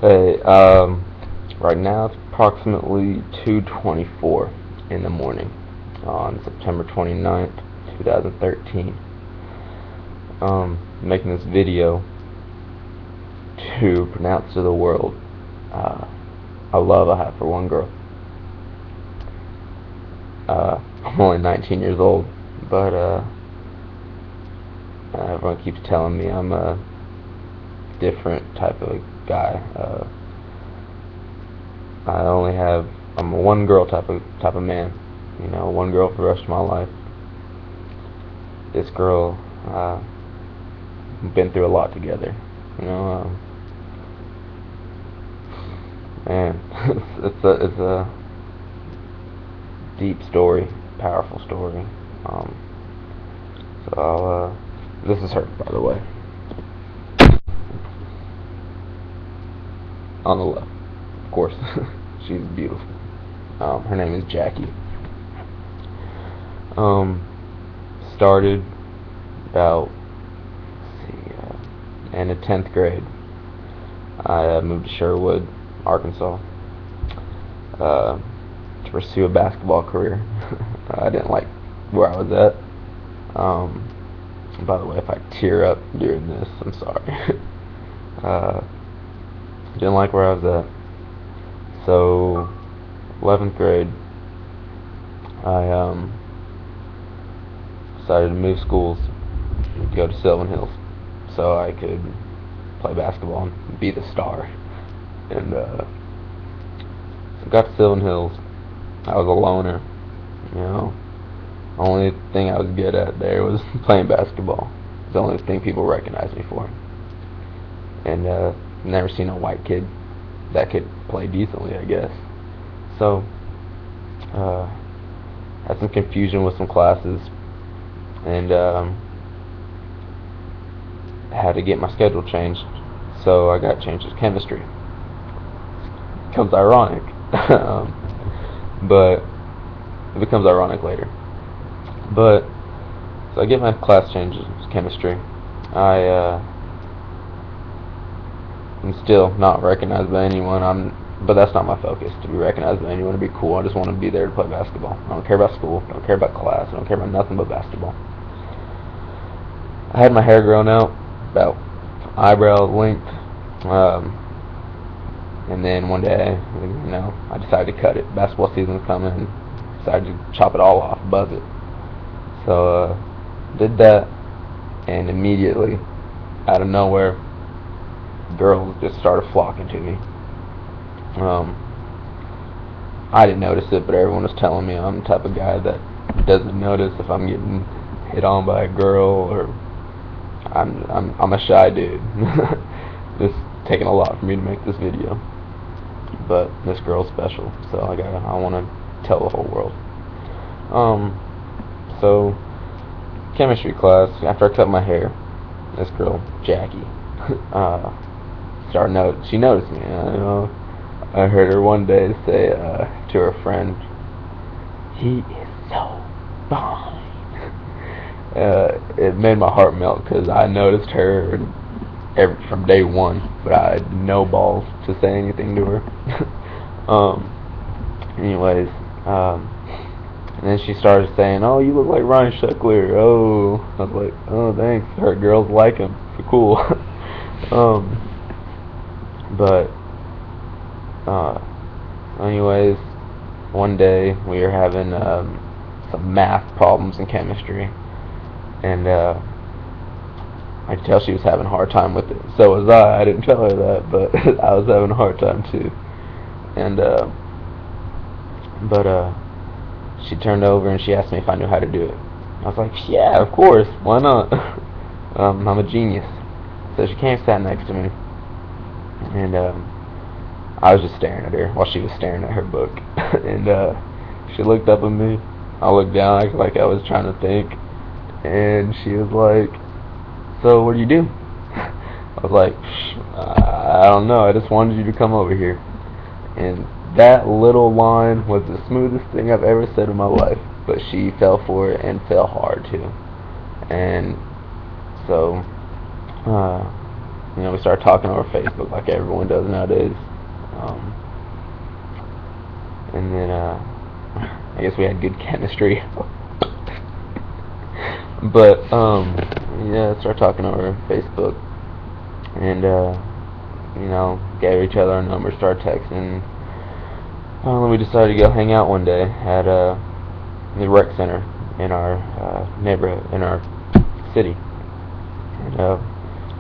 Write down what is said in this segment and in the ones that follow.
Hey, right now it's approximately 2:24 in the morning on September 29th, 2013. Making this video to pronounce to the world uh, a love I have for one girl. I'm only 19 years old, but everyone keeps telling me I'm a different type of guy. I'm a one girl type of man. You know, one girl for the rest of my life. This girl, we've been through a lot together. You know, man, it's a deep story, powerful story. Um, this is her, by the way, on the left, of course. She's beautiful. Her name is Jackie. Um, Started about, let's see, in the 10th grade. I moved to Sherwood, Arkansas, to pursue a basketball career. I didn't like where I was at. By the way, if I tear up during this, I'm sorry. uh, didn't like where I was at. So, 11th grade, I decided to move schools, go to Sylvan Hills, so I could play basketball and be the star. And so got to Sylvan Hills. I was a loner, you know. Only thing I was good at there was playing basketball. It's the only thing people recognized me for. And never seen a white kid that could play decently, I guess. So had some confusion with some classes, and had to get my schedule changed. So I got changed to chemistry. Becomes ironic, but it becomes ironic later. But so I get my class changed to chemistry. I'm still not recognized by anyone. But that's not my focus, to be recognized by anyone, to be cool. I just want to be there to play basketball. I don't care about school. I don't care about class. I don't care about nothing but basketball. I had my hair grown out about eyebrow length, and then one day, I decided to cut it. Basketball season was coming, and decided to chop it all off, buzz it. So did that, and immediately, out of nowhere, girls just started flocking to me. I didn't notice it, but everyone was telling me I'm the type of guy that doesn't notice if I'm getting hit on by a girl, or I'm a shy dude. It's taking a lot for me to make this video, but this girl's special, so I want to tell the whole world. So chemistry class, after I cut my hair, this girl Jackie she noticed me. I heard her one day say to her friend, "He is so fine." It made my heart melt because I noticed her from day one, but I had no balls to say anything to her. Anyways, and then she started saying, "Oh, you look like Ryan Sheckler." Oh, I was like, "Oh, thanks." Her girls like him. So cool. But anyways, one day we were having some math problems in chemistry, and I could tell she was having a hard time with it. So was I. I didn't tell her that, but I was having a hard time too. And but she turned over and she asked me if I knew how to do it. I was like, "Yeah, of course. Why not?" I'm a genius. So she came, sat next to me, and I was just staring at her while she was staring at her book. And she looked up at me. I looked down like I was trying to think, and she was like, "So what do you do?" I was like, "I don't know. I just wanted you to come over here." And that little line was the smoothest thing I've ever said in my life. But she fell for it, and fell hard too. And so we started talking over Facebook like everyone does nowadays. Um, and then I guess we had good chemistry. But yeah, started talking over Facebook, and gave each other our numbers, started texting. Finally, we decided to go hang out one day at the rec center in our neighborhood, in our city. And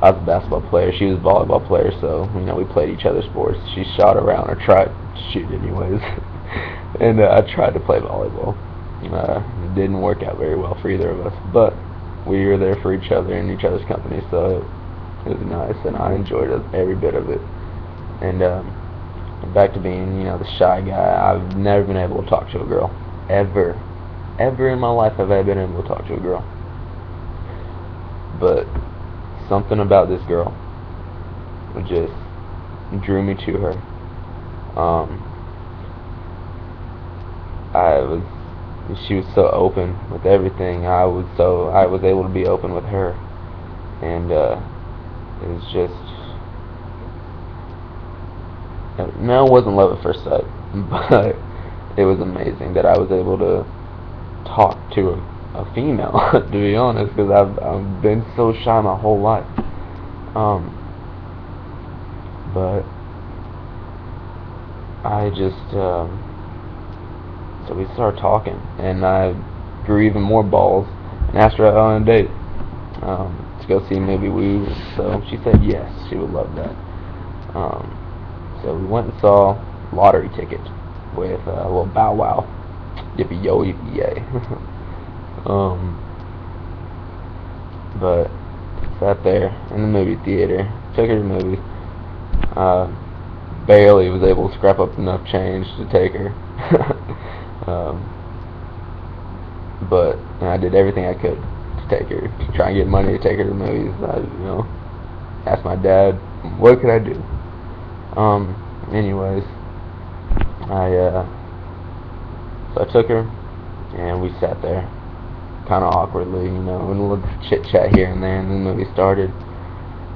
I was a basketball player, she was a volleyball player, so we played each other's sports. She shot around, or tried to shoot anyways, and I tried to play volleyball. It didn't work out very well for either of us, but we were there for each other and each other's company, so it was nice, and I enjoyed every bit of it. And back to being, the shy guy. I've never been able to talk to a girl, ever in my life have I been able to talk to a girl. But something about this girl just drew me to her. She was so open with everything. I was able to be open with her, and it was just, no, it wasn't love at first sight, but it was amazing that I was able to talk to a female, to be honest, because I've been so shy my whole life. But I just so we started talking, and I grew even more balls and asked her out on a date to go see a movie. So she said yes, she would love that. So we went and saw Lottery Ticket with a little Bow Wow. Yippee yo, yippee yay. But sat there in the movie theater, took her to the movies. Barely was able to scrap up enough change to take her. But I did everything I could to take her, to try and get money to take her to the movies. I asked my dad, what could I do? Anyways, so I took her, and we sat there, kind of awkwardly, and a little chit chat here and there, and then the movie started,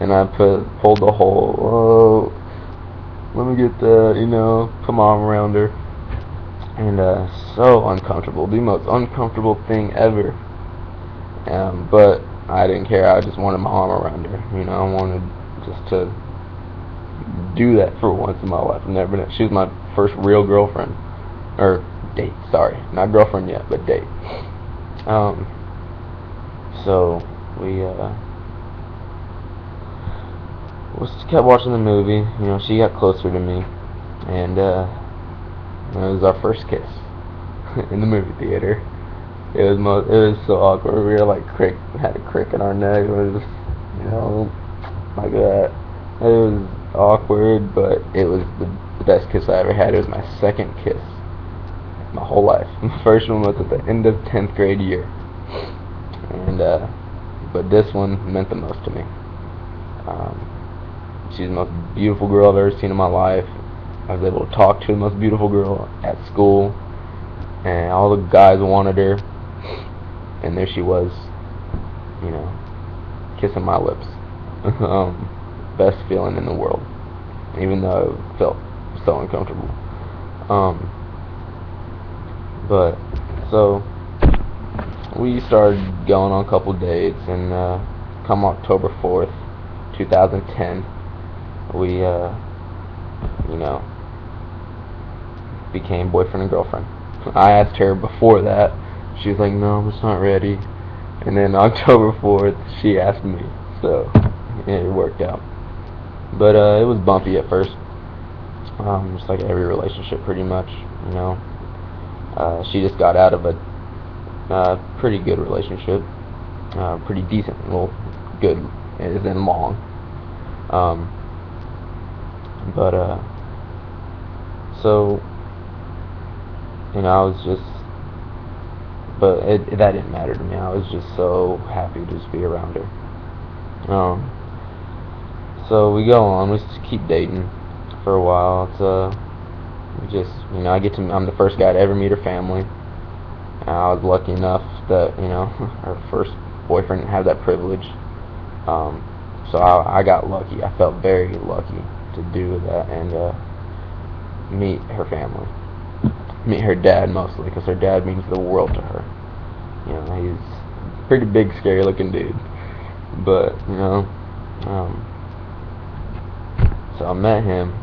and I pulled the whole, let me get put my arm around her, and so uncomfortable, the most uncomfortable thing ever. But I didn't care. I just wanted my arm around her. I wanted just to do that for once in my life. She was my first real girlfriend, or date. Sorry, not girlfriend yet, but date. So we just kept watching the movie. She got closer to me, and it was our first kiss in the movie theater. It was so awkward. We were like had a crick in our neck. It was like that. It was awkward, but it was the best kiss I ever had. It was my second kiss my whole life. The first one was at the end of 10th grade year, and but this one meant the most to me. She's the most beautiful girl I've ever seen in my life. I was able to talk to the most beautiful girl at school, and all the guys wanted her, and there she was, kissing my lips. Best feeling in the world, even though it felt so uncomfortable. But so we started going on a couple dates, and come October 4th, 2010, we became boyfriend and girlfriend. I asked her before that. She was like, no, I'm just not ready. And then October 4th, she asked me. So it worked out. But it was bumpy at first. Just like every relationship, pretty much. She just got out of a pretty good relationship. Pretty decent. Well, good as in long. So I was just, but that didn't matter to me. I was just so happy to just be around her. So we go on, we just keep dating for a while. It's I'm the first guy to ever meet her family. I was lucky enough that her first boyfriend didn't have that privilege. So I got lucky. I felt very lucky to do that and meet her family, meet her dad mostly, because her dad means the world to her. You know, he's a pretty big, scary-looking dude. But um, so I met him.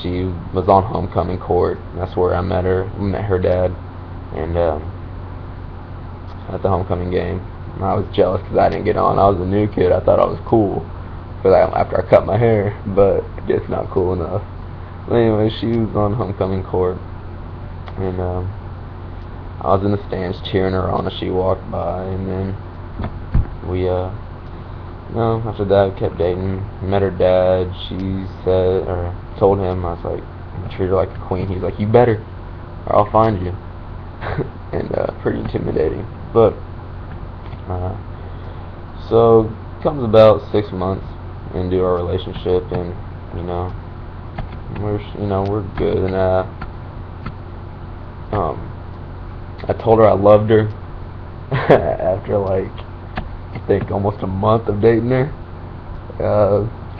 She was on homecoming court. That's where I met her. Met her dad, and at the homecoming game. And I was jealous because I didn't get on. I was a new kid. I thought I was cool for that after I cut my hair, but it's not cool enough. But anyway, she was on homecoming court, and I was in the stands cheering her on as she walked by, and then we after that we kept dating. Met her dad. She said, or told him, I was like, I treat her like a queen. He's like, you better, or I'll find you. And pretty intimidating. But so comes about 6 months into our relationship, and we're good. And I told her I loved her after like I think almost a month of dating her.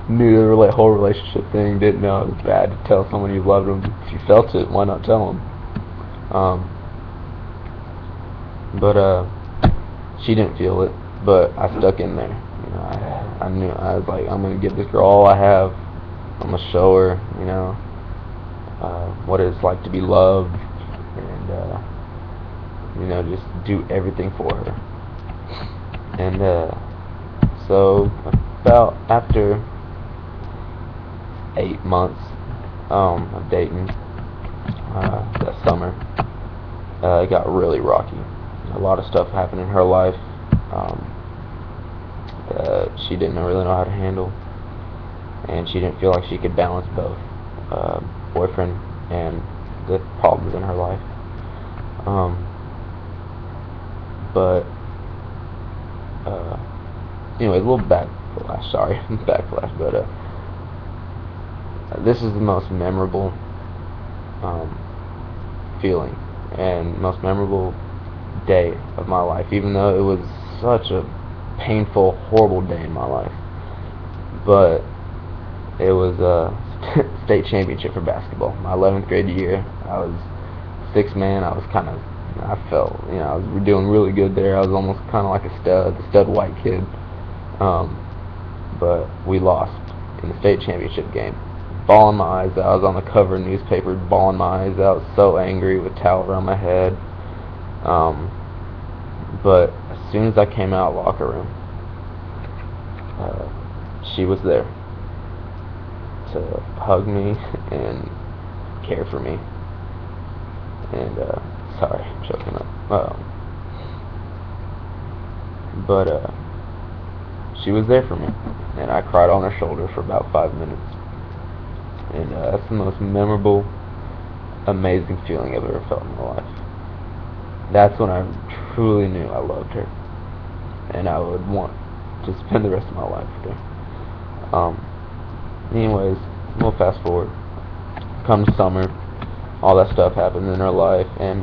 Knew the whole relationship thing. Didn't know it was bad to tell someone you loved them. If you felt it, why not tell them? But she didn't feel it. But I stuck in there. I knew. I was like, I'm gonna give this girl all I have. I'm gonna show her, what it's like to be loved, and just do everything for her. And so about after 8 months of dating, that summer, it got really rocky. A lot of stuff happened in her life that she didn't really know how to handle, and she didn't feel like she could balance both boyfriend and the problems in her life. But anyway, a little backflash. Sorry, backflash. But this is the most memorable feeling and most memorable day of my life, even though it was such a painful, horrible day in my life. But it was a state championship for basketball. My 11th grade year, I was sixth man. I felt, I was doing really good there. I was almost kind of like a stud white kid. But we lost in the state championship game. Bawling my eyes out. I was on the cover of the newspaper, bawling my eyes out. So angry, with a towel around my head. But as soon as I came out of the locker room, she was there to hug me and care for me. And sorry, I'm choking up. But she was there for me, and I cried on her shoulder for about 5 minutes. And that's the most memorable, amazing feeling I've ever felt in my life. That's when I truly knew I loved her, and I would want to spend the rest of my life with her. Anyways, we'll fast forward. Come summer, all that stuff happens in her life, and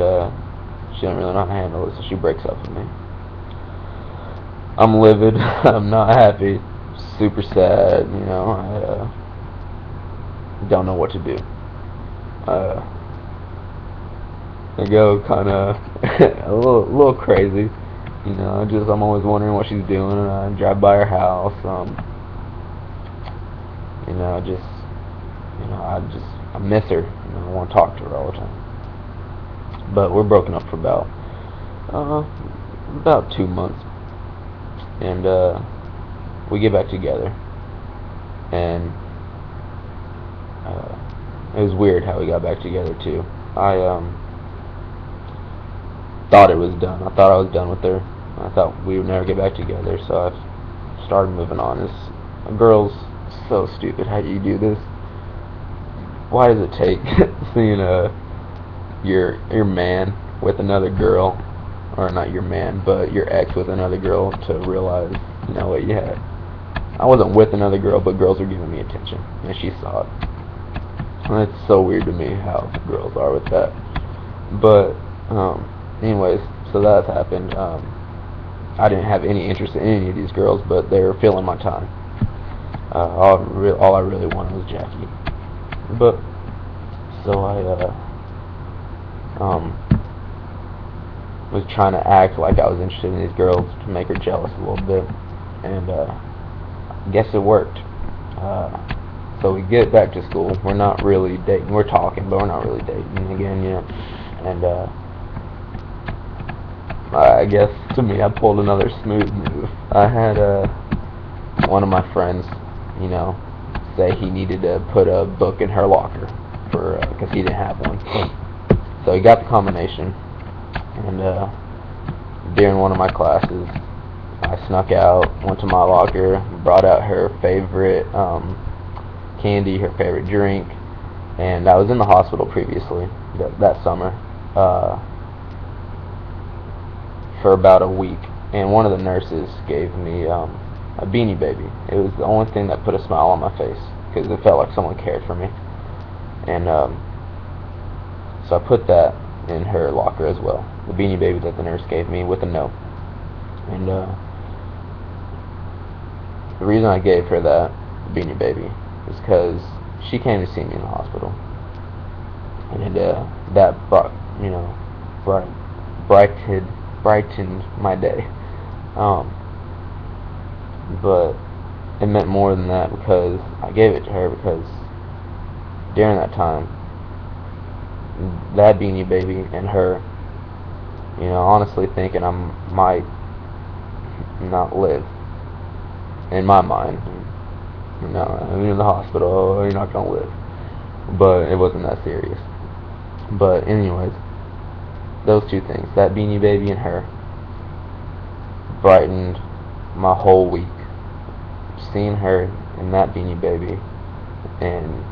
she didn't really know how to handle it, so she breaks up with me. I'm livid. I'm not happy. Super sad. I don't know what to do. I go kind of a little crazy. I'm always wondering what she's doing, and I drive by her house. I miss her. I want to talk to her all the time. But we're broken up for about 2 months, and we get back together, and it was weird how we got back together too. I thought it was done. I thought I was done with her. I thought we would never get back together, so I started moving on. A girl's so stupid. How do you do this? Why does it take seeing your man with another girl, or not your man, but your ex with another girl, to realize what you had? I wasn't with another girl, but girls were giving me attention, and she saw it. And it's so weird to me how girls are with that. But anyways, so that happened. I didn't have any interest in any of these girls, but they were filling my time. All I really wanted was Jackie. But so I was trying to act like I was interested in these girls to make her jealous a little bit, and I guess it worked. So we get back to school. We're not really dating. We're talking, but we're not really dating again, And I guess to me, I pulled another smooth move. I had one of my friends, say he needed to put a book in her locker for because he didn't have one. So he got the combination, and during one of my classes, I snuck out, went to my locker, brought out her favorite candy, her favorite drink, and I was in the hospital previously that summer for about a week, and one of the nurses gave me a Beanie Baby. It was the only thing that put a smile on my face because it felt like someone cared for me, and so I put that in her locker as well, the Beanie Baby that the nurse gave me with a note. And the reason I gave her that Beanie Baby is because she came to see me in the hospital, and that brightened my day. But it meant more than that because I gave it to her because during that time, that Beanie Baby and her, honestly thinking I might not live. In my mind, I'm in the hospital, you're not gonna live. But it wasn't that serious. But anyways, those two things, that Beanie Baby and her, brightened my whole week. Seeing her and that Beanie Baby, and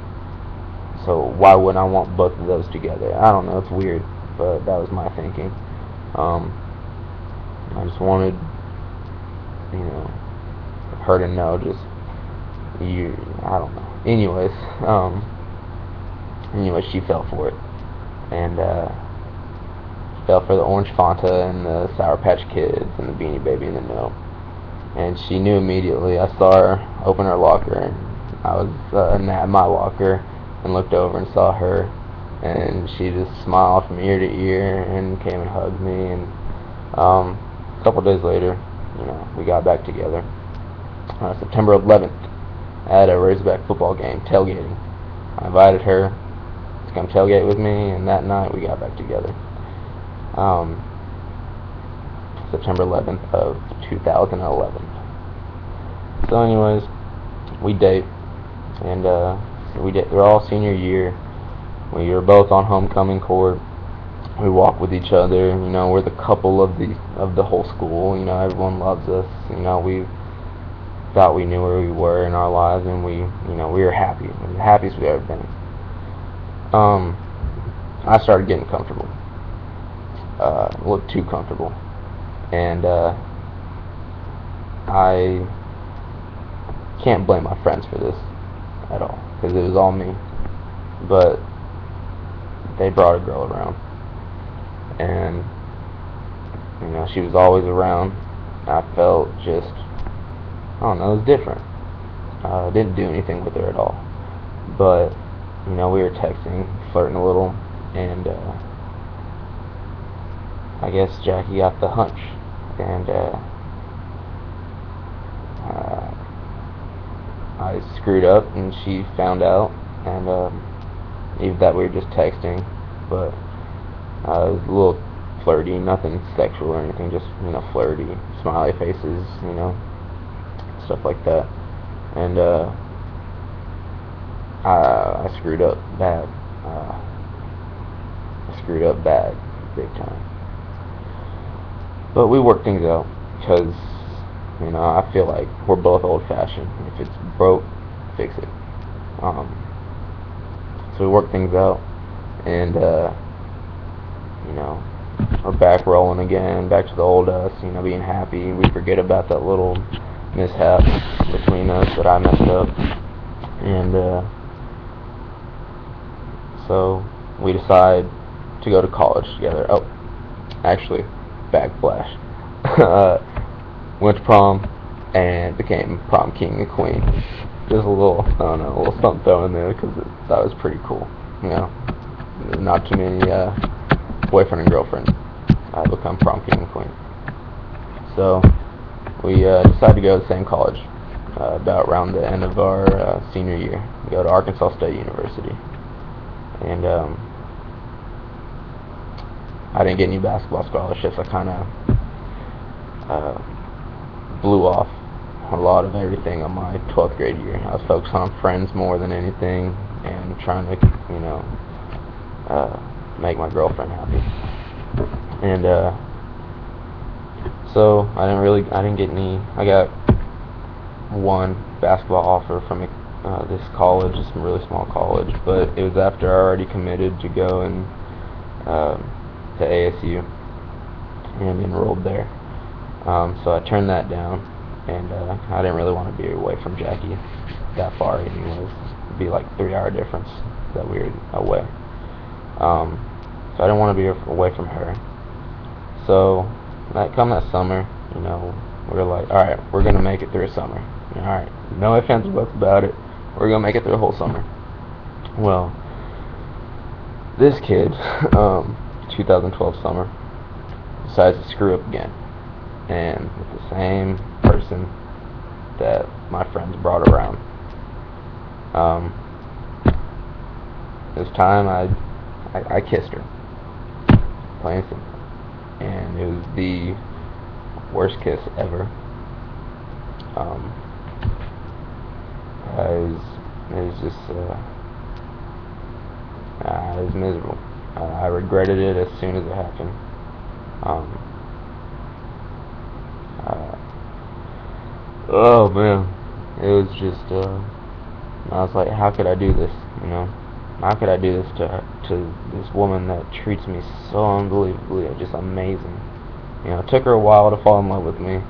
so why wouldn't I want both of those together? I don't know, it's weird, but that was my thinking. I just wanted, her to know, I don't know. Anyways, she fell for it, and fell for the orange Fanta and the Sour Patch Kids and the Beanie Baby and the note. And she knew immediately. I saw her open her locker, and I was at my locker and looked over and saw her, and she just smiled from ear to ear and came and hugged me. And a couple days later, we got back together. September 11th, at a Razorback football game, tailgating. I invited her to come tailgate with me, and that night we got back together. September 11th of 2011. So anyways, we date, and we're all senior year. We were both on homecoming court. We walk with each other. We're the couple of the whole school. Everyone loves us. We thought we knew where we were in our lives, and we were happy. We were the happiest we've ever been. I started getting comfortable. A little too comfortable. And I can't blame my friends for this at all, because it was all me. But they brought a girl around, and she was always around. I felt just, I don't know, it was different. I didn't do anything with her at all, but we were texting, flirting a little, and I guess Jackie got the hunch, and I screwed up, and she found out, and even that we were just texting, but it was a little flirty, nothing sexual or anything, just flirty, smiley faces, stuff like that. And I screwed up bad. Big time. But we worked things out, because I feel like we're both old-fashioned. If it's broke, fix it. So we worked things out, and we're back rolling again, back to the old us, being happy. We forget about that little mishap between us that I messed up, and so we decide to go to college together. Oh, actually, backflash. went to prom, and became prom king and queen. Just a little, I don't know, a little something thrown in there because that was pretty cool. You know, not too many boyfriend and girlfriend become prom king and queen. So we decided to go to the same college about around the end of our senior year. We go to Arkansas State University, and I didn't get any basketball scholarships. I kind of blew off a lot of everything on my 12th grade year. I was focused on friends more than anything, and trying to, you know, make my girlfriend happy. And so I didn't get any. I got one basketball offer from this college, this really small college, but it was after I already committed to go and to ASU and enrolled there. So I turned that down, and I didn't really want to be away from Jackie that far anyways. It'd be like 3-hour difference that we were away. So I didn't want to be away from her. So that summer, you know, we were like, alright, we're going to make it through a summer. Alright, no ifs, ands, or buts about it. We're going to make it through a whole summer. Well, this kid, 2012 summer, decides to screw up again. And with the same person that my friends brought around. This time I kissed her, plain and simple, and it was the worst kiss ever. It was just it was miserable. I regretted it as soon as it happened. Oh man, it was just I was like, how could I do this, you know? How could I do this to this woman that treats me so unbelievably, just amazing? You know, it took her a while to fall in love with me,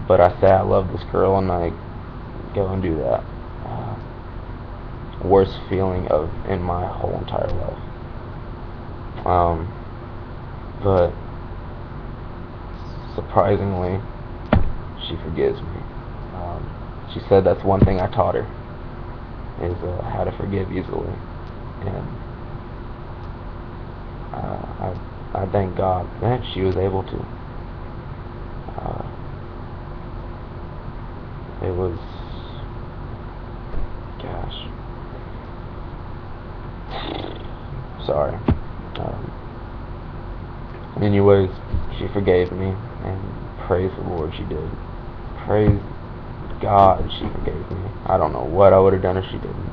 but I said I love this girl, and I go and do that. Worst feeling in my whole entire life. But surprisingly, she forgives me. She said that's one thing I taught her, is how to forgive easily, and I thank God that she was able to. It was, gosh, sorry. Anyways, she forgave me, and praise the Lord she did. Praise God she forgave me. I don't know what I would have done if she didn't.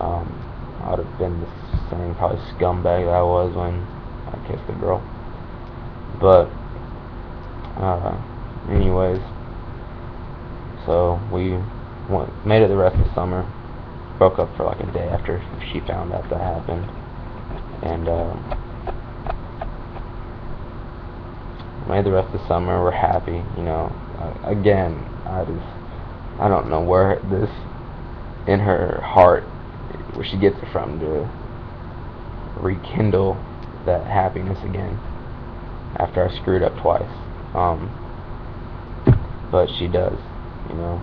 I would have been the same probably scumbag that I was when I kissed the girl. But anyways, so we made it the rest of the summer. Broke up for like a day after she found out that happened, and made the rest of the summer. We're happy, you know. Again, I don't know where this in her heart, where she gets it from, to rekindle that happiness again after I screwed up twice. But she does, you know.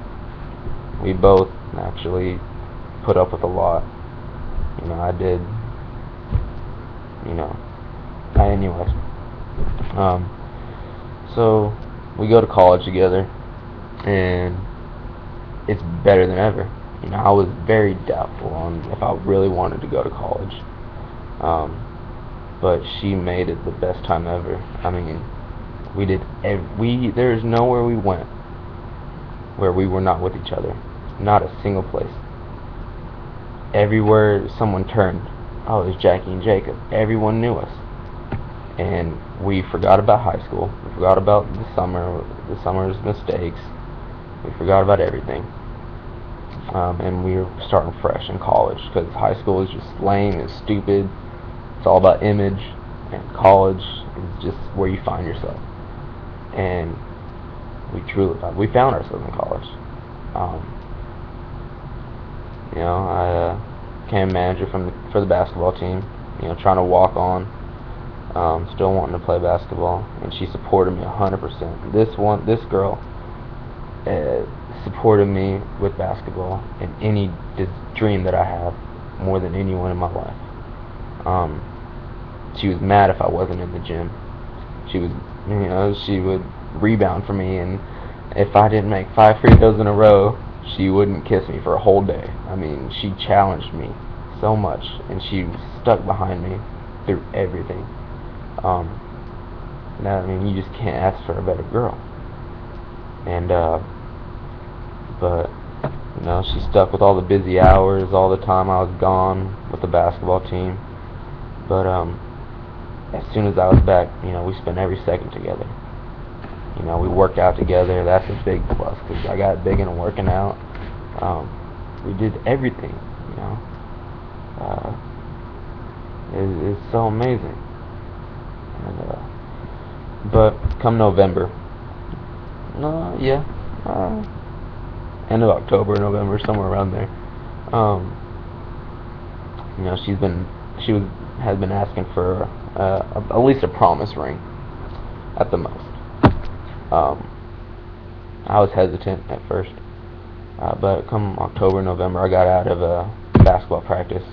We both actually put up with a lot. You know, I did, you know. Anyways, so we go to college together, and it's better than ever. You know, I was very doubtful on if I really wanted to go to college, but she made it the best time ever. I mean, there's nowhere we went where we were not with each other. Not a single place. Everywhere someone turned, oh, there's Jackie and Jacob. Everyone knew us. And we forgot about high school. We forgot about the summer's mistakes. We forgot about everything. And we were starting fresh in college, because high school is just lame, it's stupid, it's all about image, and college is just where you find yourself. And we found ourselves in college. You know, I became manager for the basketball team, you know, trying to walk on. still wanting to play basketball, and she supported me 100%. This girl supported me with basketball and any dream that I have more than anyone in my life. She was mad if I wasn't in the gym. She would rebound for me, and if I didn't make 5 free throws in a row, she wouldn't kiss me for a whole day. I mean, she challenged me so much, and she stuck behind me through everything. Now, I mean, you just can't ask for a better girl. And but she stuck with all the busy hours, all the time I was gone with the basketball team. But as soon as I was back, we spent every second together. We worked out together. That's a big plus because I got big into working out. We did everything. It's so amazing. But come November, end of October, November, somewhere around there. Has been asking for at least a promise ring, at the most. I was hesitant at first, but come October, November, I got out of basketball practice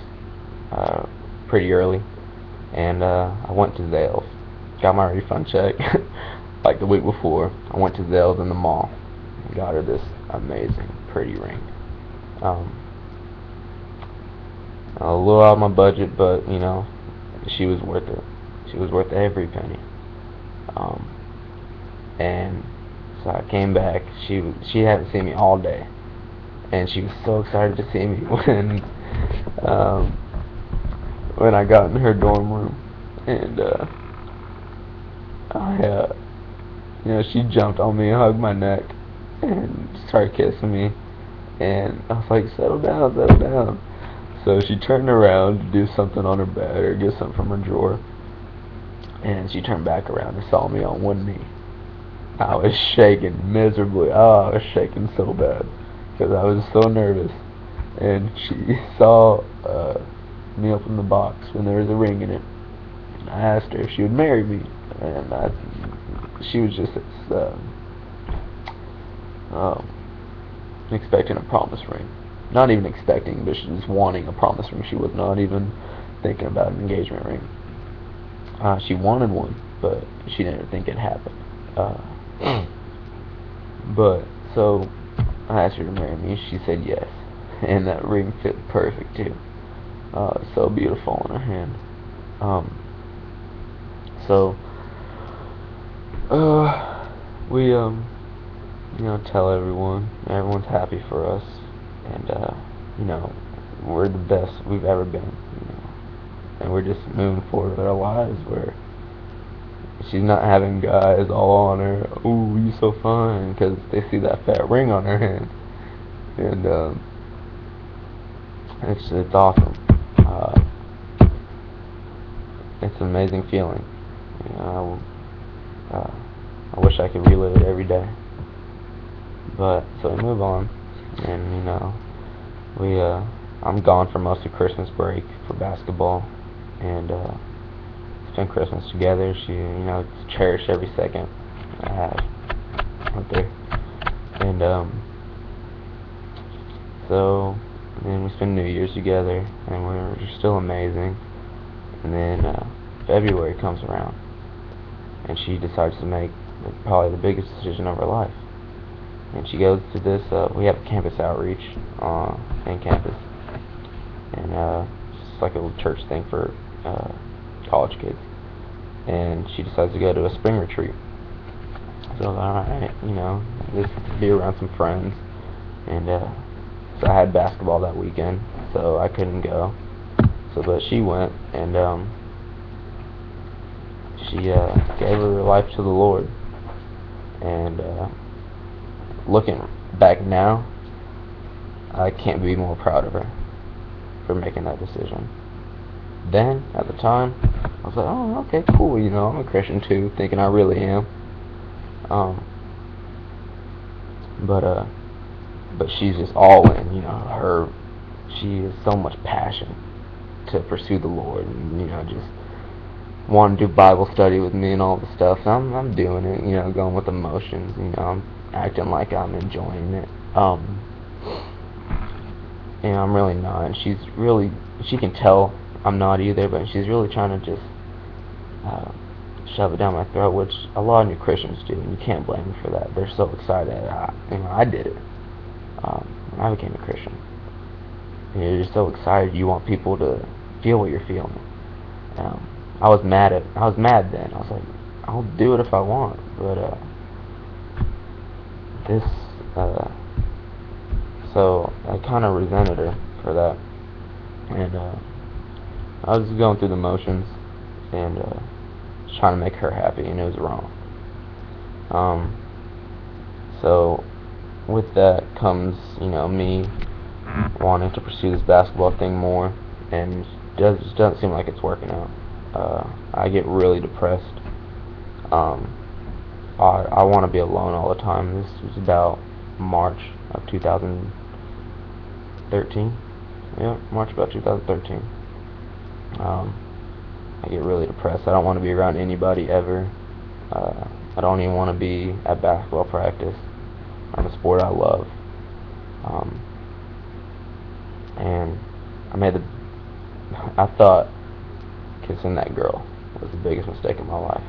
pretty early, and I went to Zales, got my refund check like the week before. I went to Zales in the mall and got her this amazing, pretty ring. A little out of my budget, but she was worth it. She was worth every penny. And so I came back. She hadn't seen me all day, and she was so excited to see me when I got in her dorm room, and she jumped on me and hugged my neck and started kissing me, and I was like, settle down, settle down. So she turned around to do something on her bed or get something from her drawer, and she turned back around and saw me on one knee. I was shaking miserably. Oh, I was shaking so bad because I was so nervous. And she saw me open the box when there was a ring in it. And I asked her if she would marry me, and she was just expecting a promise ring. Not even expecting, but she was wanting a promise ring. She was not even thinking about an engagement ring. She wanted one, but she didn't think it'd happen. But so I asked her to marry me. She said yes, and that ring fit perfect too. So beautiful in her hand. We tell everyone. Everyone's happy for us, and we're the best we've ever been. And we're just moving forward with our lives where she's not having guys all on her, ooh, you so fine, because they see that fat ring on her hand. And it's awesome. It's an amazing feeling. I wish I could relive it every day. But so we move on, and I'm gone for most of Christmas break for basketball, and spend Christmas together. She, cherish every second I have out there. And so then we spend New Year's together, and we're still amazing. And then February comes around, and she decides to make probably the biggest decision of her life. And she goes to this, we have a campus outreach in campus, and it's like a little church thing for college kids. And she decides to go to a spring retreat. So I was alright, just be around some friends. And so I had basketball that weekend, so I couldn't go. But she went, and she gave her life to the Lord. And looking back now, I can't be more proud of her for making that decision. Then, at the time, I was like, oh, okay, cool, I'm a Christian too, thinking I really am. But she's just all in, she has so much passion to pursue the Lord, and, just wanting to do Bible study with me and all the stuff. And I'm doing it, going with emotions. I'm acting like I'm enjoying it. I'm really not. And she can tell I'm not either, but she's really trying to just uh, shove it down my throat, which a lot of new Christians do, and you can't blame them for that. They're so excited. I did it. When I became a Christian. You're just so excited. You want people to feel what you're feeling. I was mad then. I was like, I'll do it if I want, but this. So I kind of resented her for that, and I was going through the motions and trying to make her happy, and it was wrong. So with that comes, me wanting to pursue this basketball thing more, and it just doesn't seem like it's working out. I get really depressed. I want to be alone all the time. This was about March of 2013. Yeah, March about 2013. I get really depressed. I don't want to be around anybody ever. I don't even want to be at basketball practice on a sport I love. And I thought kissing that girl was the biggest mistake of my life.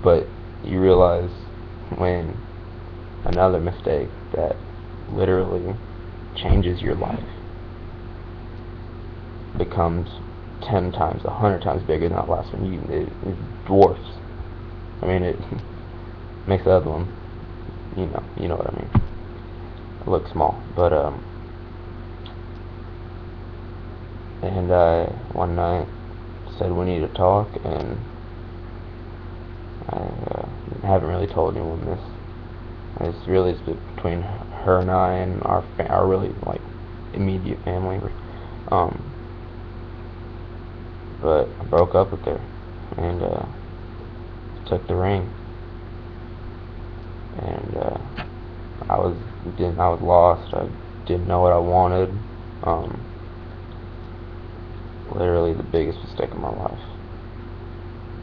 But you realize when another mistake that literally changes your life becomes 10 times, 100 times bigger than that last one. It dwarfs. It makes the other one, you know what I mean. It looks small, but and I one night said we need to talk, and I haven't really told anyone this. It's really between her and I and our really immediate family. But I broke up with her and took the ring, and I was lost. I didn't know what I wanted. Literally the biggest mistake of my life.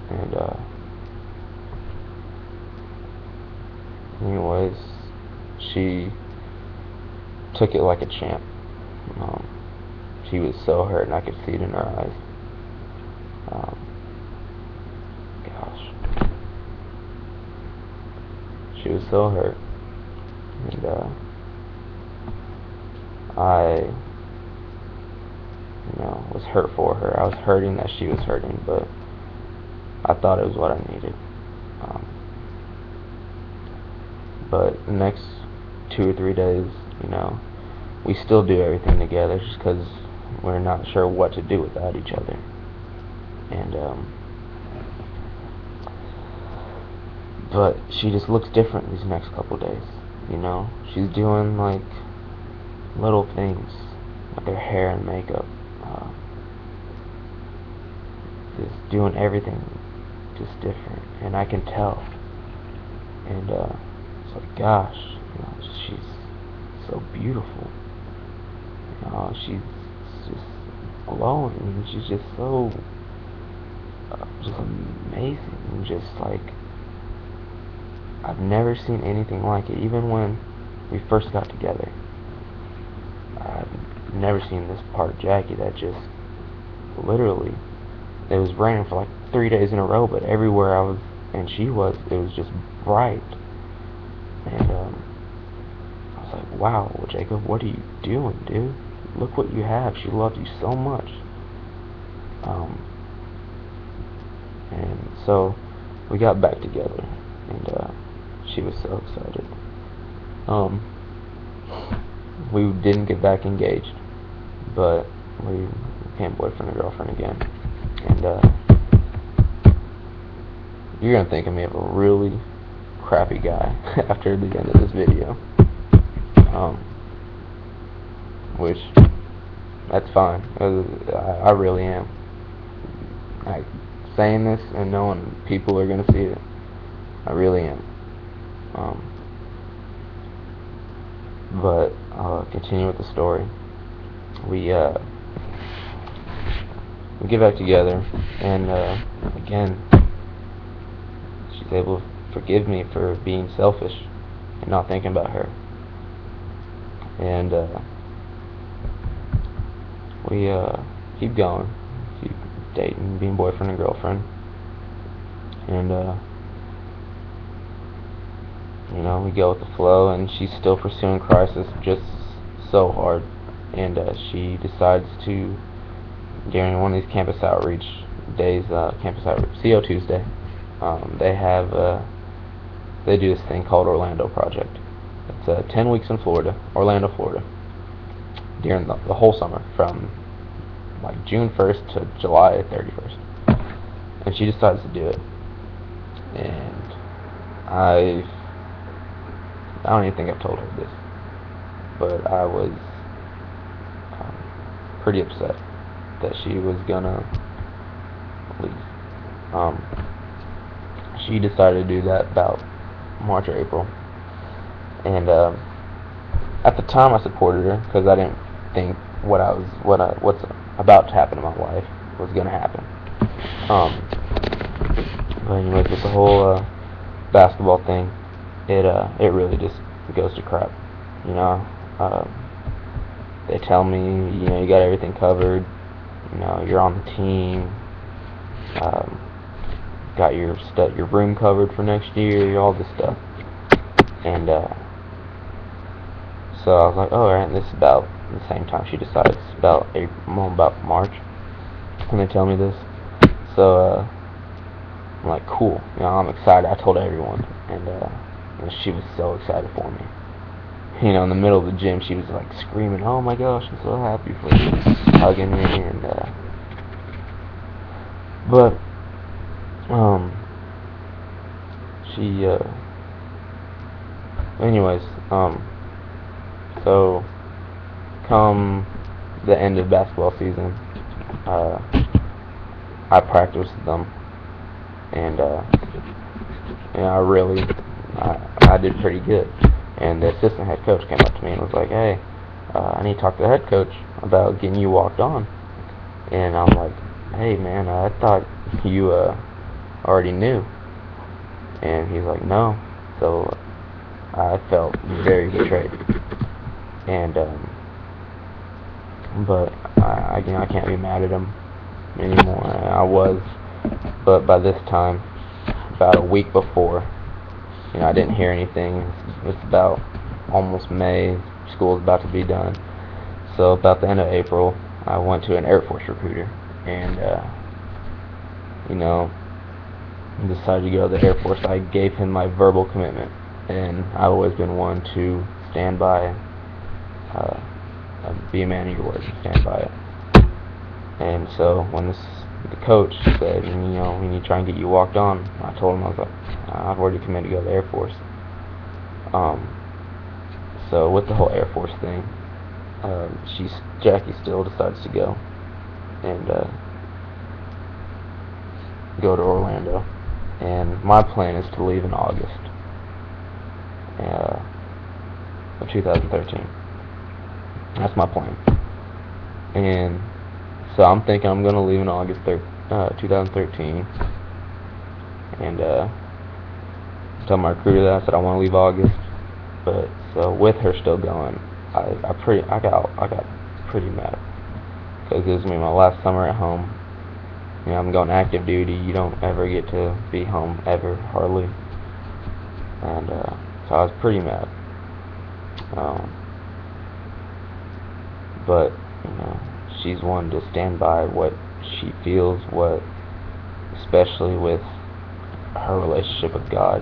And anyways, she took it like a champ. She was so hurt, and I could see it in her eyes. Gosh, she was so hurt, and I, was hurt for her. I was hurting that she was hurting, but I thought it was what I needed. But the next 2 or 3 days, we still do everything together just because we're not sure what to do without each other. And but she just looks different these next couple days. She's doing little things like her hair and makeup, just doing everything just different, and I can tell. And it's like, gosh, she's so beautiful. She's just glowing, and she's just so just amazing, and just I've never seen anything like it. Even when we first got together, I've never seen this part of Jackie that just literally, it was raining for 3 days in a row, but everywhere I was and she was, it was just bright. And I was like, wow, well, Jacob, what are you doing, dude? Look what you have. She loved you so much. And so we got back together, and she was so excited. We didn't get back engaged, but we became boyfriend and girlfriend again. And you're gonna think of me of a really crappy guy after the end of this video, which that's fine. I really am. Saying this and knowing people are gonna see it, I really am. But I'll continue with the story. We we get back together, and again, she's able to forgive me for being selfish and not thinking about her. And we keep going, keep dating, being boyfriend and girlfriend, and we go with the flow, and she's still pursuing crisis just so hard, and she decides to, during one of these campus outreach days, campus outreach, CO Tuesday, they do this thing called Orlando Project. It's 10 weeks in Florida, Orlando, Florida, during the whole summer, from like June 1st to July 31st. And she decides to do it. And I don't even think I've told her this, but I was pretty upset that she was gonna leave. She decided to do that about March or April, and at the time I supported her because I didn't think what's about to happen in my life was gonna happen. But anyways, with the whole basketball thing, it really just goes to crap. They tell me, you got everything covered. You're on the team. Got your room covered for next year. All this stuff. And so I was like, oh, alright. This is about the same time she decides. About March, when they tell me this. So I'm like, cool. I'm excited. I told everyone, and she was so excited for me. In the middle of the gym, she was like screaming, "Oh my gosh, I'm so happy for you," hugging me, and but she anyways, so come the end of basketball season, I practiced with them, and I did pretty good. And the assistant head coach came up to me and was like, "Hey, I need to talk to the head coach about getting you walked on." And I'm like, "Hey man, I thought you already knew." And he's like, "No." So I felt very betrayed. And but I can't be mad at him anymore. I was, but by this time, about a week before, I didn't hear anything. It's about almost May. School's about to be done. So about the end of April, I went to an Air Force recruiter, and decided to go to the Air Force. I gave him my verbal commitment, and I've always been one to stand by, be a man of your word, stand by it. And so when the coach said, we need to try and get you walked on, I told him, I was like, I've already committed to go to the Air Force. So with the whole Air Force thing, Jackie still decides to go and go to Orlando. And my plan is to leave in August of 2013. That's my plan. And so I'm thinking I'm going to leave in August 2013. And tell my recruiter that I said I want to leave August. But so with her still going, I got pretty mad because it was me my last summer at home. I'm going active duty. You don't ever get to be home ever, hardly. And so I was pretty mad. But she's one to stand by what she feels, especially with her relationship with God.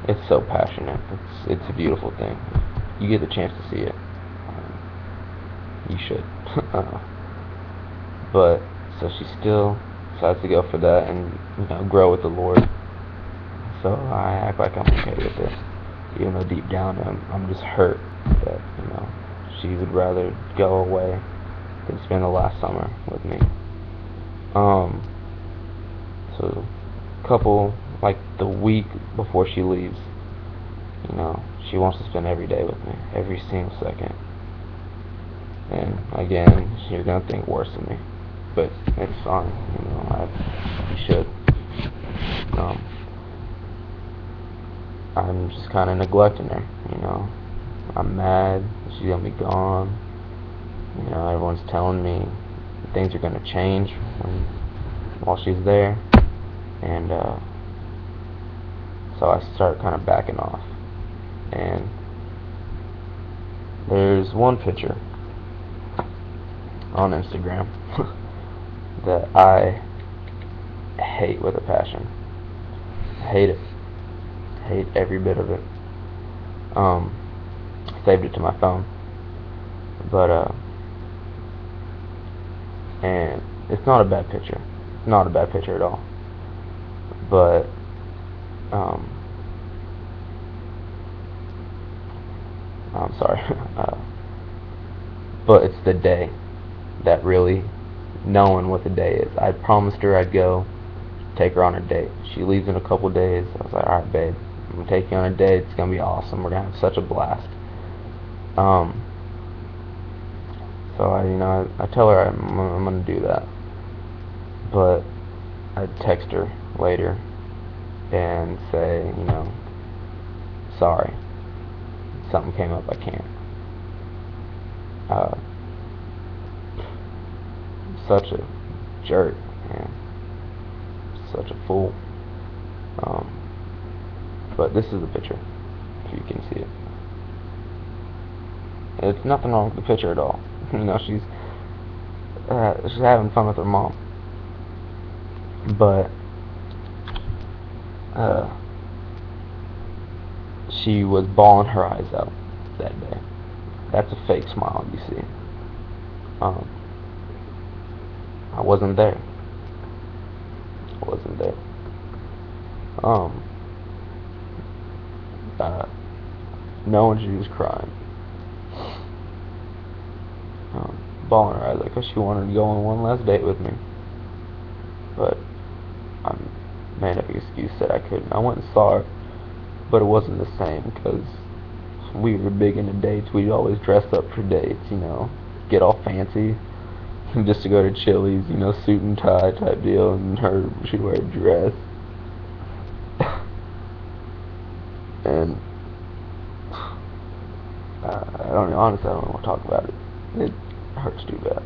It's so passionate. It's a beautiful thing. You get the chance to see it, you should. But so she still decides to go for that and grow with the Lord. So I act like I'm okay with it, even though deep down I'm just hurt that she would rather go away than spend the last summer with me. So the week before she leaves, she wants to spend every day with me, every single second. And again, you're gonna think worse of me, but it's fine. You know, you should. Um, I'm just kind of neglecting her. You know, I'm mad she's gonna be gone. You know, everyone's telling me things are gonna change while she's there, and so I start kind of backing off. And there's one picture on Instagram that I hate with a passion. I hate it. I hate every bit of it. Saved it to my phone, but and it's not a bad picture. It's not a bad picture at all. But I'm sorry. But it's the day that really, knowing what the day is. I promised her I'd go take her on a date. She leaves in a couple days. I was like, alright, babe, I'm gonna take you on a date. It's gonna be awesome. We're gonna have such a blast. So I tell her I'm gonna do that, but I text her later and say, sorry, something came up. I can't. Such a jerk, man. Such a fool. But this is the picture, if you can see it. It's nothing wrong with the picture at all. She's having fun with her mom. But she was bawling her eyes out that day. That's a fake smile, you see. I wasn't there. I wasn't there. Knowing she was crying, bawling her eyes out because she wanted to go on one last date with me. But I made up an excuse that I couldn't. I went and saw her, but it wasn't the same because we were big into dates. We'd always dress up for dates, get all fancy just to go to Chili's, suit and tie type deal, and she'd wear a dress. And honestly, I don't want to talk about it. It hurts too bad.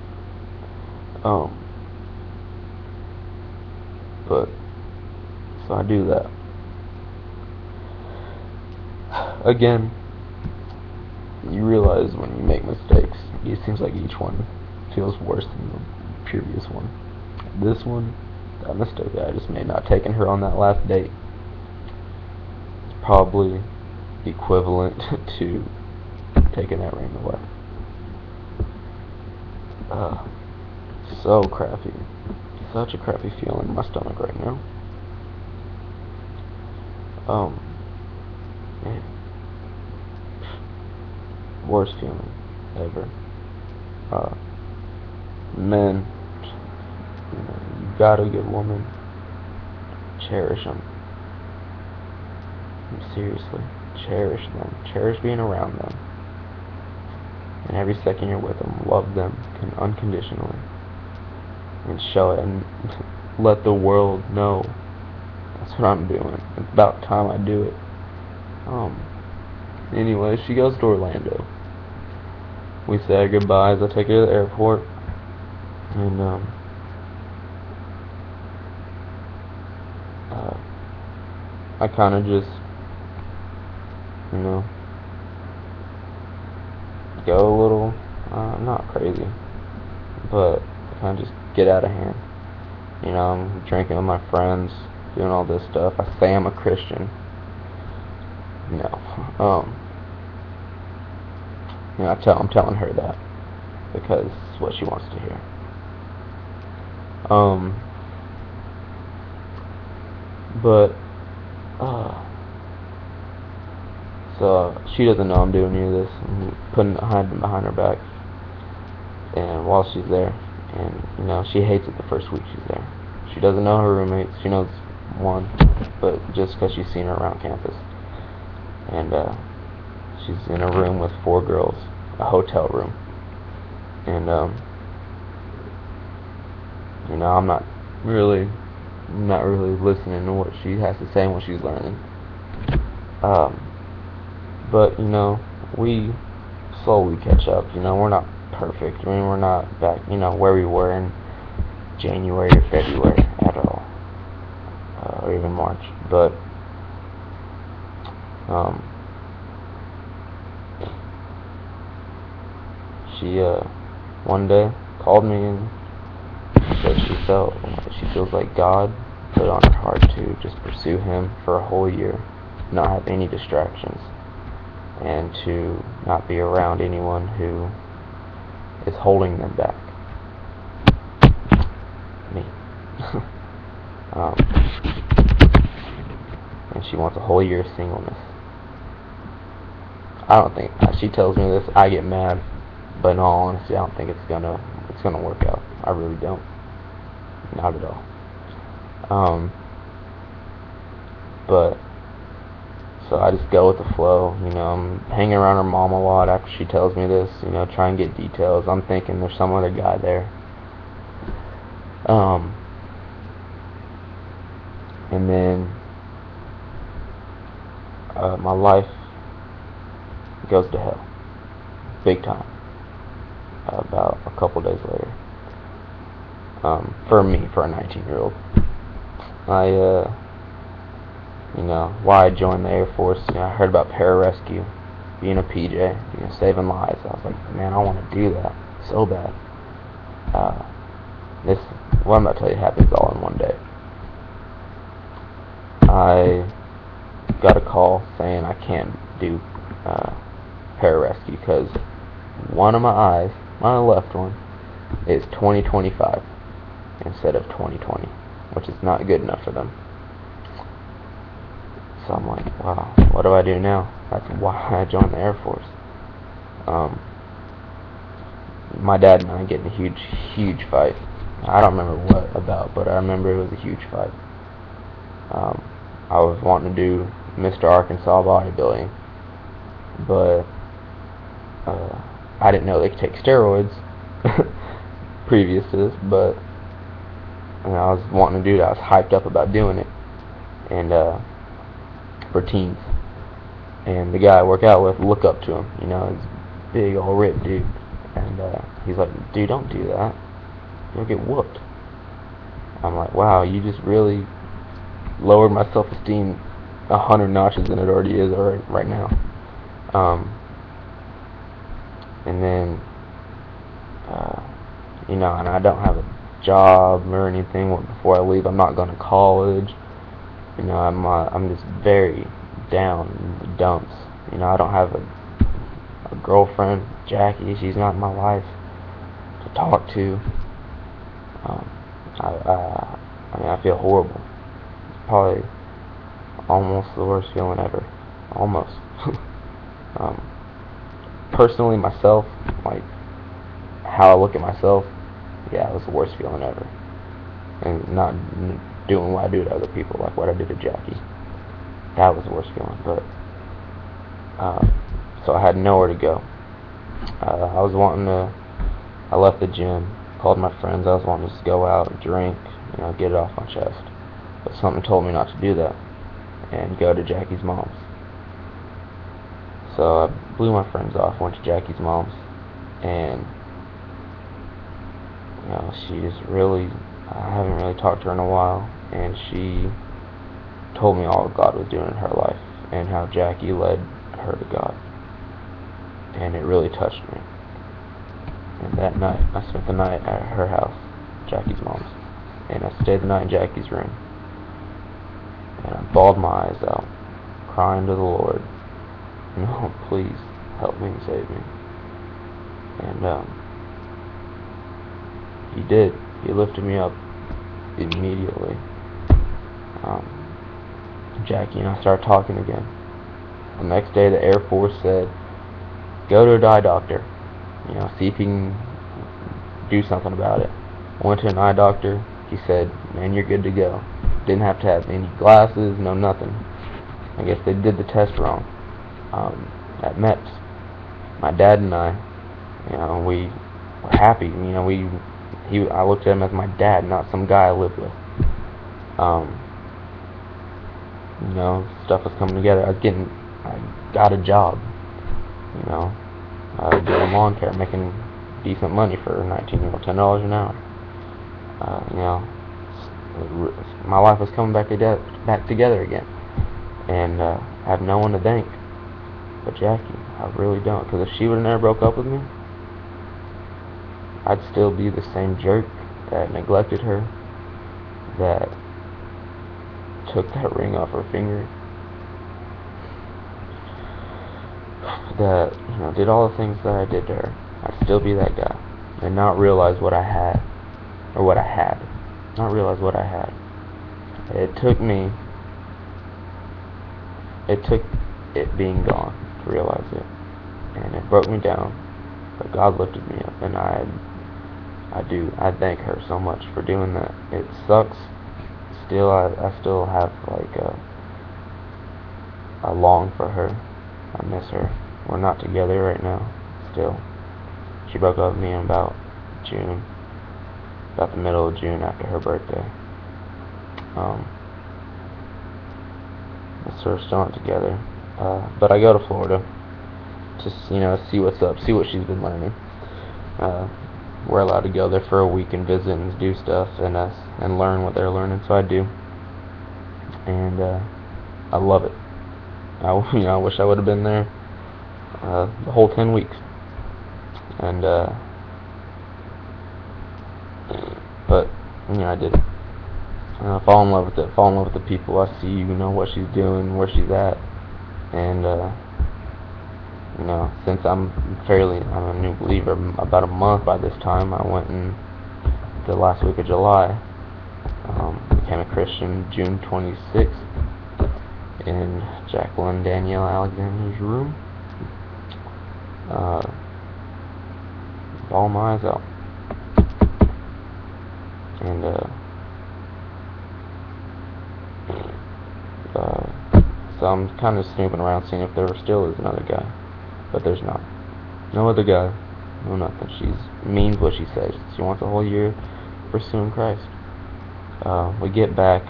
But so I do that. Again, you realize when you make mistakes, it seems like each one feels worse than the previous one. This one, that mistake that I just made, not taking her on that last date, is probably equivalent to taking that ring away. So crappy. Such a crappy feeling in my stomach right now. Man. Worst feeling ever. Men, you got a good woman, cherish them. Seriously, cherish them. Cherish being around them. And every second you're with them, love them unconditionally. And show it and let the world know. That's what I'm doing. It's about time I do it. Anyway, she goes to Orlando. We say our goodbyes. I take her to the airport. And I kind of just, go a little, not crazy, but kind of just get out of hand. I'm drinking with my friends, doing all this stuff. I say I'm a Christian. No. I'm telling her that because it's what she wants to hear. But so she doesn't know I'm doing any of this. I'm putting it behind her back, and while she's there, and she hates it the first week she's there. She doesn't know her roommates. She knows one, but just because she's seen her around campus, and she's in a room with 4 girls, a hotel room, And I'm not really listening to what she has to say and what she's learning. Um, but we slowly catch up. We're not perfect. I mean, we're not back, where we were in January or February at all, or even March. But she one day called me and said she feels like God put it on her heart to just pursue Him for a whole year, not have any distractions, and to not be around anyone who is holding them back. Me. And she wants a whole year of singleness. I don't think she tells me this. I get mad, but in all honesty, I don't think it's gonna work out. I really don't. Not at all. But so I just go with the flow. I'm hanging around her mom a lot after she tells me this. Try and get details. I'm thinking there's some other guy there. And then my life goes to hell, big time. About a couple days later, for me, for a 19-year-old, why I joined the Air Force. I heard about pararescue, being a PJ, saving lives. I was like, man, I want to do that so bad. What I'm about to tell you happens all in one day. I got a call saying I can't do pararescue because one of my eyes, my left one, is 20/25 instead of 20/20, which is not good enough for them. So I'm like, wow, what do I do now? That's why I joined the Air Force. My dad and I get in a huge fight. I don't remember what about, but I remember it was a huge fight. I was wanting to do Mr. Arkansas bodybuilding, but I didn't know they could take steroids previous to this, but I was wanting to do that. I was hyped up about doing it, and for teens. And the guy I work out with, look up to him, he's a big old ripped dude, and he's like, dude, don't do that, you'll get whooped. I'm like, wow, you just really lowered my self-esteem 100 notches than it already is right now. And then and I don't have a job or anything before I leave. I'm not going to college. I'm just very down in the dumps. I don't have a girlfriend, Jackie. She's not in my life to talk to. I feel horrible. It's probably almost the worst feeling ever. Almost. Personally, myself, like how I look at myself, yeah, it was the worst feeling ever. And not doing what I do to other people, like what I did to Jackie. That was the worst feeling. But so I had nowhere to go. I left the gym, called my friends. I was wanting to just go out and drink, get it off my chest. But something told me not to do that and go to Jackie's mom's. So I blew my friends off, went to Jackie's mom's, and she just really, I haven't really talked to her in a while, and she told me all God was doing in her life and how Jackie led her to God, and it really touched me. And that night, I spent the night at her house, Jackie's mom's, and I stayed the night in Jackie's room, and I bawled my eyes out, crying to the Lord, please help me and save me. And He did. He lifted me up immediately. Jackie and I started talking again. The next day, the Air Force said, go to a eye doctor, see if he can do something about it. I went to an eye doctor. He said, man, you're good to go. Didn't have to have any glasses, no nothing. I guess they did the test wrong. At MEPS, my dad and I, we were happy. You know, I looked at him as my dad, not some guy I lived with. You know, stuff was coming together. I got a job. You know, doing lawn care, making decent money for a 19-year-old, $10 an hour. You know, my life was coming back together again, and I have no one to thank but Jackie. I really don't, because if she would have never broke up with me, I'd still be the same jerk that neglected her, that took that ring off her finger, that, you know, did all the things that I did to her. I'd still be that guy and not realize what I had, or what I had. Not realize what I had. It took it being gone to realize it, and it broke me down. But God lifted me up, and I thank her so much for doing that. It sucks. Still, I still have like I long for her. I miss her. We're not together right now. Still, she broke up with me in about the middle of June after her birthday. So we're still not together. But I go to Florida, just, you know, see what's up, see what she's been learning. We're allowed to go there for a week and visit and do stuff and learn what they're learning, so I do. And I love it. I wish I would have been there the whole 10 weeks. And but you know, I did. Fall in love with it. Fall in love with the people I see. You know what she's doing, where she's at, and you know, since I'm a new believer, about a month by this time. I went in the last week of July. Became a Christian June 26th in Jacqueline Danielle Alexander's room. Ball my eyes out. And so I'm kind of snooping around, seeing if there still is another guy, but there's not. No other guy. No nothing. She means what she says. She wants a whole year pursuing Christ. We get back,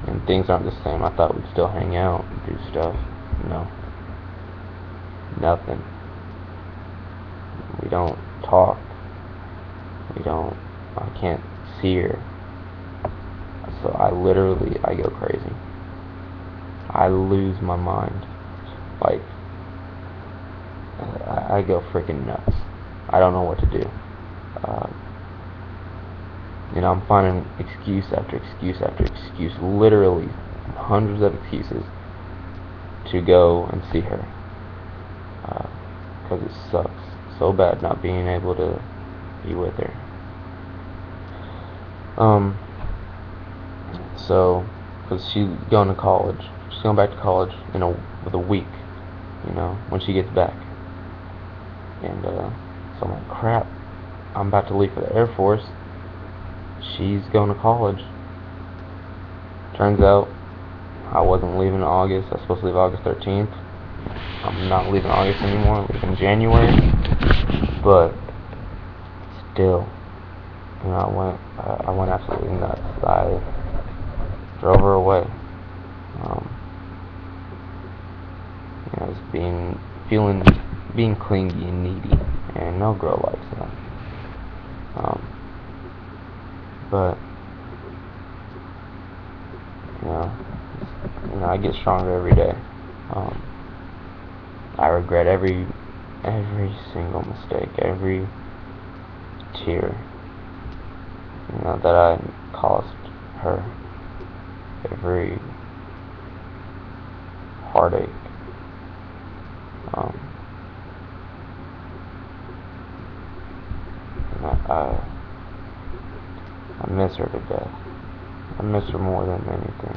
and things aren't the same. I thought we'd still hang out and do stuff. No. Nothing. We don't talk. I can't see her. So I go crazy. I lose my mind. Like, I go freaking nuts. I don't know what to do. You know, I'm finding excuse after excuse after excuse, literally hundreds of excuses to go and see her. Because it sucks so bad not being able to be with her. So, because she's going to college. She's going back to college with a week, you know, when she gets back. And so I'm like, crap, I'm about to leave for the Air Force. She's going to college. Turns out I wasn't leaving in August. I was supposed to leave August 13th. I'm not leaving August anymore. I'm leaving January. But still, you know, I went absolutely nuts. I drove her away. You know, just being clingy and needy, and no girl likes that. But you know, I get stronger every day. I regret every single mistake, every tear, you know, that I caused her, every heartache. I miss her to death. I miss her more than anything.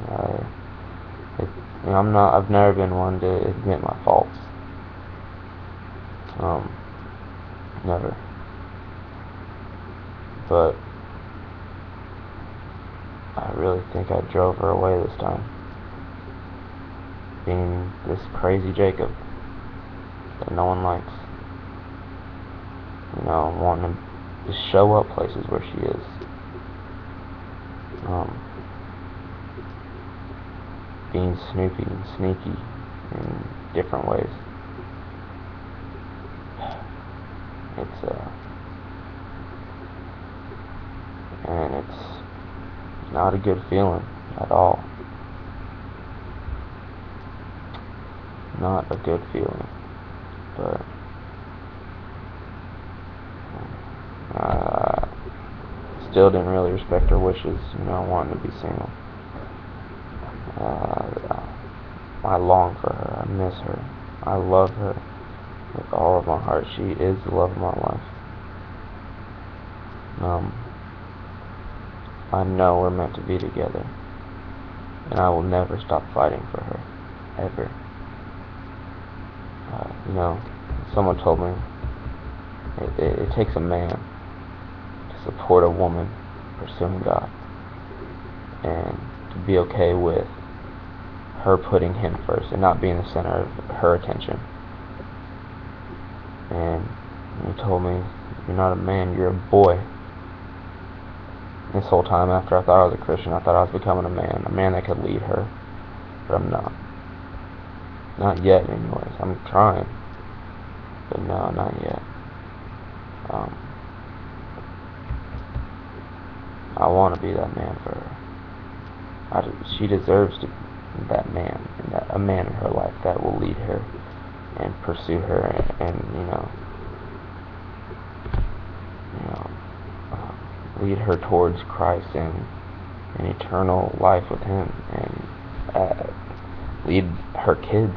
You know, I've never been one to admit my faults. Never. But I really think I drove her away this time. Being this crazy Jacob that no one likes. wanting to show up places where she is. Being snoopy and sneaky in different ways. It's not a good feeling at all. Not a good feeling. But still didn't really respect her wishes, wanting to be single. I long for her. I miss her. I love her with all of my heart. She is the love of my life. I know we're meant to be together, and I will never stop fighting for her, ever. Someone told me it takes a man to support a woman pursuing God, and to be okay with her putting him first and not being the center of her attention. And he told me, "You're not a man, you're a boy." This whole time, after I thought I was a Christian, I thought I was becoming a man that could lead her, but I'm not. Not yet, anyways. I'm trying, but no, not yet. I want to be that man for her. She deserves to that man, and a man in her life that will lead her and pursue her, and lead her towards Christ and an eternal life with Him, and lead her kids.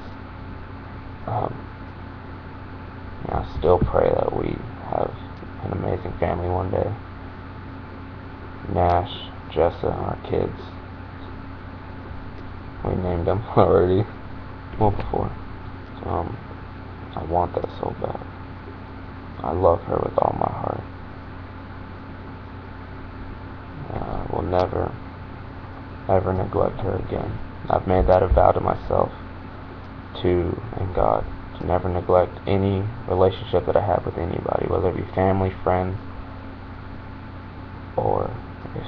I still pray that we have an amazing family one day. Nash, Jessa, our kids. We named them already. Well, before. I want that so bad. I love her with all my heart. I will never, ever neglect her again. I've made that a vow to myself, and God, to never neglect any relationship that I have with anybody, whether it be family, friends, or if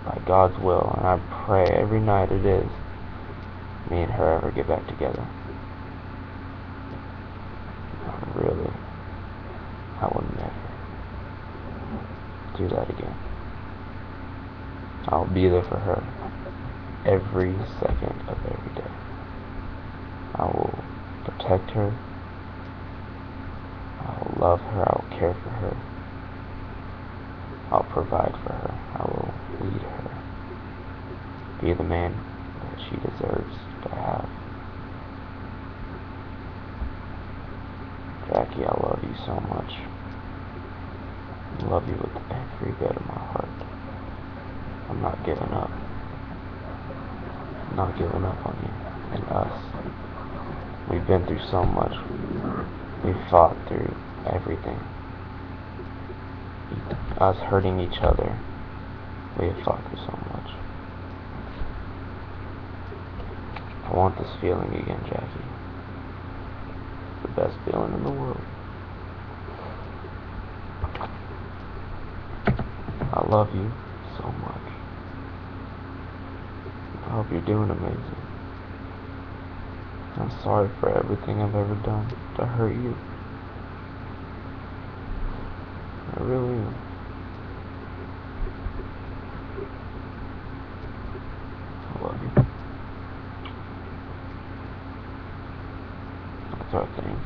by God's will, and I pray every night it is, me and her ever get back together. Really, I will never do that again. I'll be there for her every second of every day. I will protect her. I will love her. I will care for her. I'll provide for her. I will lead her. Be the man that she deserves to have. Jackie, I love you so much. I love you with every bit of my heart. I'm not giving up. I'm not giving up on you and us. We've been through so much. We've fought through everything. Us hurting each other. We have fought through so much. I want this feeling again, Jackie. It's the best feeling in the world. I love you so much. I hope you're doing amazing. I'm sorry for everything I've ever done to hurt you. I really am. I love you. That's our thing.